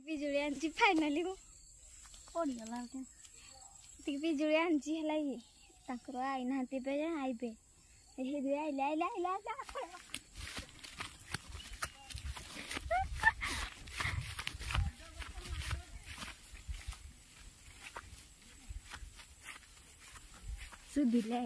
पिजुड़ी आंची finally मु पड़गला पिजुड़ी आंची है ये आई ना आईबे आइले आइले आइले सुधिले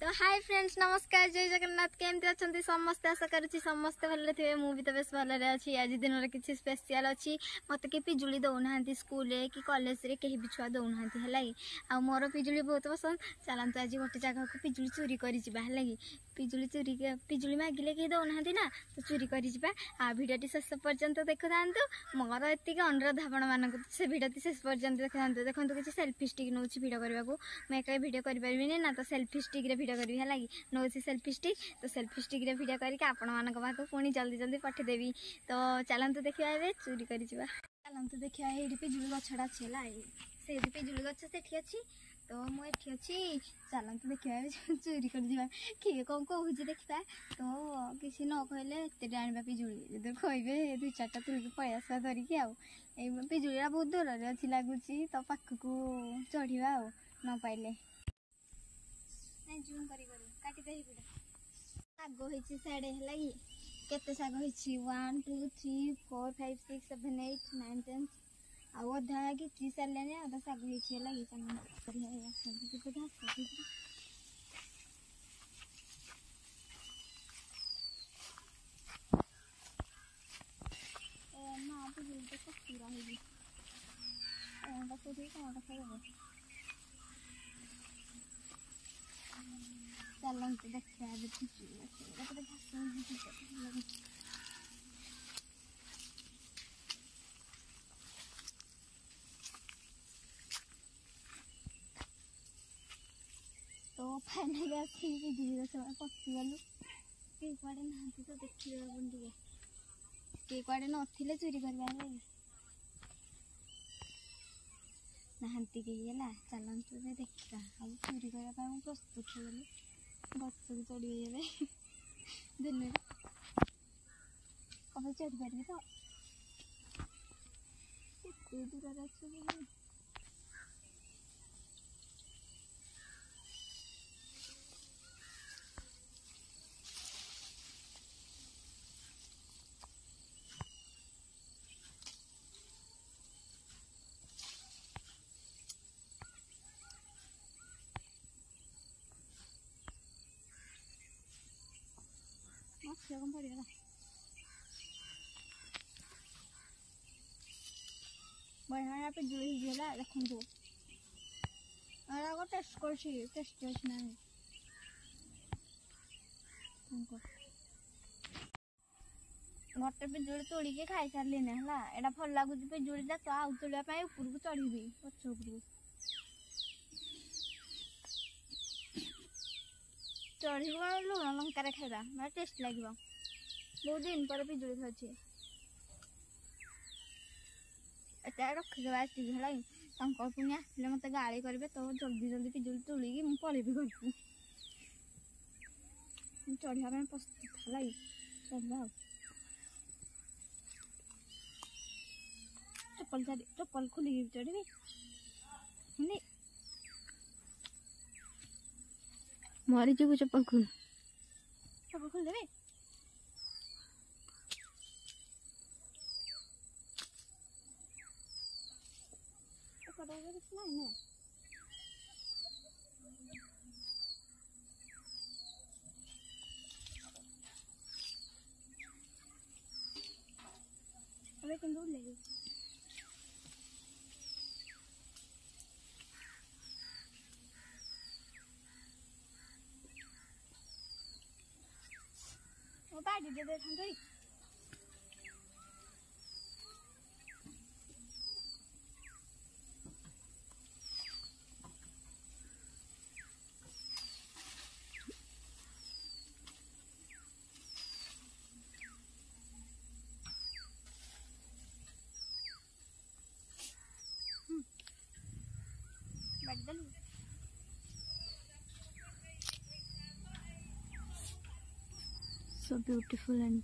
तो हाय फ्रेंड्स नमस्कार जय जगन्नाथ केमती अच्छा समस्ते आशा करुँची समस्ते भले थे मुझे तो बेस भल अच्छी आज दिन में किसी स्पेशल अच्छी मत कि पिजुली दौना स्कूल कि कॉलेज रे कहीं भी छुआ दौना है आ मोर पिजुली बहुत पसंद चलते आज गोटे जगह को पिजुली चोरी कर पिजुली चोरी पिजुली मागिले कहीं दौना ना तो चोरी कर भिडियो शेष पर्यंत देखु था मोर एति अनुरोध आपण मानक से भिडियो शेष पर्यंत देखा देखो किसी सेल्फी स्टिक नौ भिडियो करने को मुझे भिडियो करें ना तो सेल्फी स्टिक भिडियो करी है नौ सेल्फी स्टिक तो सेल्फी स्टिक भिडियो करके आपण मानक पाक पुणी जल्दी जल्दी पठेदेवी तो चलतु देखा ए चोरी कर चलतु देखा ये पिजुली गछटा अच्छी से पिजुली गछ से अच्छी तो मुझे अच्छी चलतु देखा चोरी कर किए कौन कौन देखा तो किसी न कहले एत आने पिजुली जो कहे दुई चार्टा तुलिक पलि आसवा धरिकी पिजुली बहुत दूर अच्छी लगुच तो पाखक चढ़ा न पाइले जूम काटिदे शाग होती साढ़े है केते शाग होती 1 2 3 4 5 6 7 8 9 10 आधा कि सारे आधा शाग होती माँ तो कस्तूरा होगी चलते देखा तो फाइनाली आसिक पिजुली गछ पशिगलु किए कड़े ना तो देखिए किए कड़े नथिले चोरी करवा नहांती कहीला चलतु देखा अब चोरी करने प्रस्तुत हो गली गच को चढ़ी दिन कब चढ़ी पारि तो दूर अच्छे कौन पड़ेगा बढ़िया पिजुली देखो टेस्ट कर टेस्ट ना गोटे पिजुली तोड़िके खाई सारे है यहाँ भल लगुच पिजुली तो आउ तोड़ापी उपरको चढ़ी पछ उपरको चढ़ी लुण लंकार खाଇବା टेस्ट लगे बहुत दिन पर पिजुली खाऊे एट रखिदेवा है पुणी आसले मत गाड़ी करेंगे तो जल्दी जल्दी पिजुली तोलिकी मुझे पलैबी घर को चढ़ापी प्रस्तुत है चढ़ा चप्पल चप्पल खोलिकी चढ़ी मरी जीव चप्पल खोल देवे अबे तुम दूर ले वो बाड़ी दे दे ठंडी बाटी देलु so beautiful and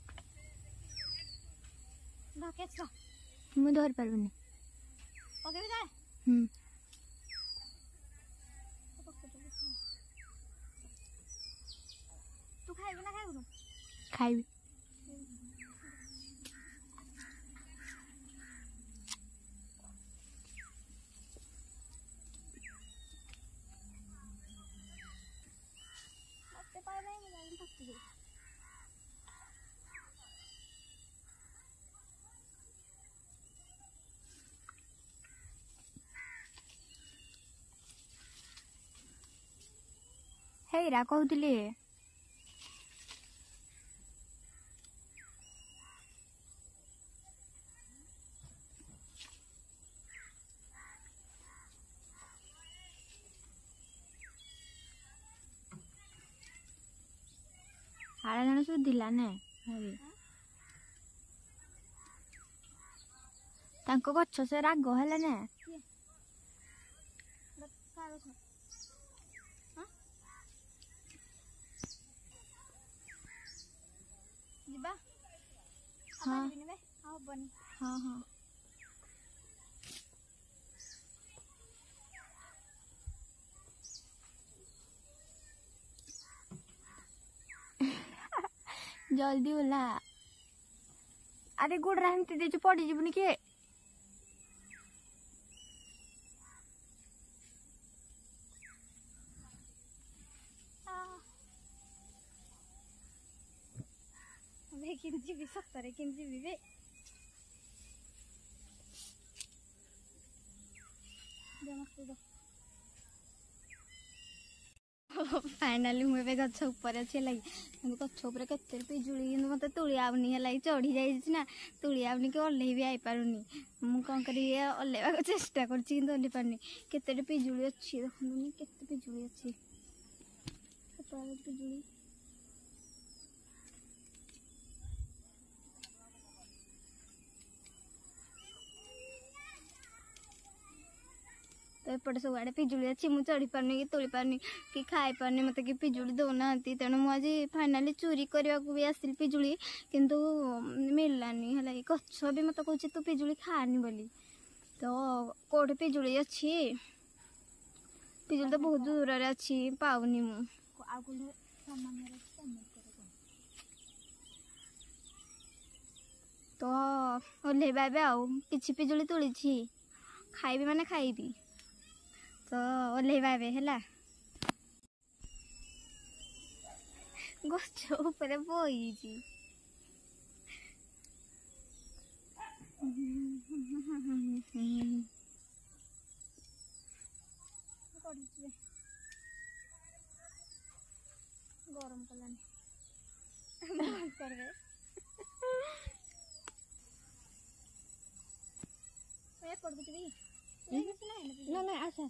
धके छ ମୁଁ ଧରି ପାରିବିନି। ओके भी जाए तू खाइबु ना खाइबु ଖାଇବି। मते पाइबे मैं जाइन थक गई ହେଇରା କହୁଥିଲି ଆଡ଼େ ଜଣେ ଶୁଧିଲା ନେ ତାଙ୍କ ଗଛ ସେ ରାଗ ହେଲା ନା ଯିବା ହଁ ହବନି ହଁ ହଁ जल्दी ओला अरे गोड़ एमती दे पड़ी जीवनी किए किंजी भी सत्तरे किंजी भी वे फाइनाली मुझे गछ ऊपर अच्छे लगी गछ उपर केते पिजुली मत तुली आउनी है चढ़ी जाइए तुली आउनी कि ओल्हे भी आई पारुनी मु कौन करी ओल्हेवा चेष्टा करछि ओल्हे पारनी केते पिजुली अच्छी देखुनी केते पिजुली अच्छी पिजुली तो एपटे सब आड़े पिजुली अच्छी मुझे चढ़ी पारनी कि तोली पारनी कि खाई पारनी मत कि पिजुली दौना तेणु मुझे फाइनाली चोरी करने को भी आसिल पिजुली किंतु मिललानी है गछ भी मत कह तू पिजुली खानी बोली तो कौटे पिजुली अच्छी पिजुली तो बहुत दूर अच्छी पाऊनी मु तो ओल्हेबा आउ कि पिजुली तुली खाइबी माने खाइबी तो ओल्हेबा है गछ ऊपर बही गरम कलानी करबे ना ना आशा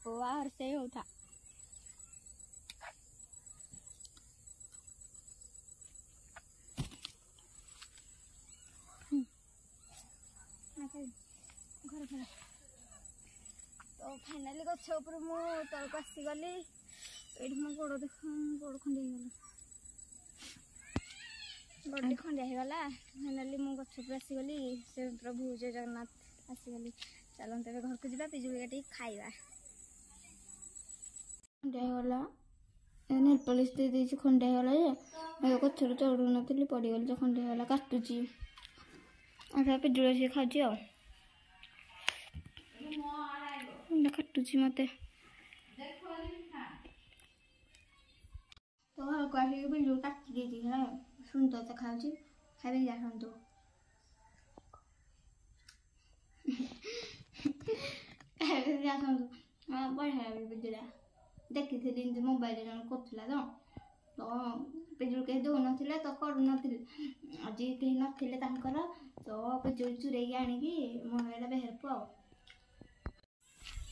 बाहर से होता घर खेल तो फाइनाली गछ ऊपर मु तलक आसीगली ये मो गोड़ देख गोड़ खंडे गोड़ी खंडिया होगला फाइनाली मु गछ ऊपर आसीगली से प्रभु जय जगन्नाथ आसीगली चलते घर को जा पिजुली काटी खाइबा खंडिया होगला नेल पॉलिश दे देछि खंडिया होगला जे गछर चढ़ू नथली पड़ी गली जे खंडिया होगला काटुची आधा पिजुली से खाजी आ काटुची मत तो हल्का पिजुली काटी देती है सुंदर तो खाऊँ खाइबे जा सुनतु खाइबे जा सुनतु बढ़िया पिजुला देखी थी मोबाइल जन करा तो पिजुली कहीं दौन तो करूँ आज कहीं नथिले तो पिजुली चुरैकी आणिकी मोबाइल बेहरपु आ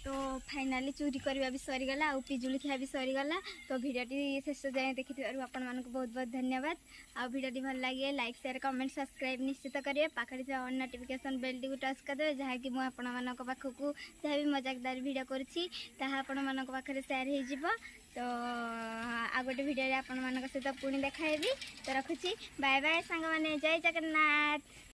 तो फाइनाली चोरी करवा भी सरीगला आउ पिजुली खिया भी सरीगला। तो भिडियोटी शेष जाए देखि आपण मानक बहुत बहुत धन्यवाद। आ भिडियोटी भल लगे लाइक शेयर कमेंट सब्सक्राइब निश्चित करेंगे। पाखे थे नोटिफिकेशन बेल टी टच करदे जहाँकि मुझे आपण मानक पाखक जहाँ भी मजाकदार भिडियो करुँची आपण मानक पाखे सेयार हो। तो आ गोटे भिडियो आपण मानक सहित पुणी देखाइबी। तो रखुची बाय बाय सांग माने जय जगन्नाथ।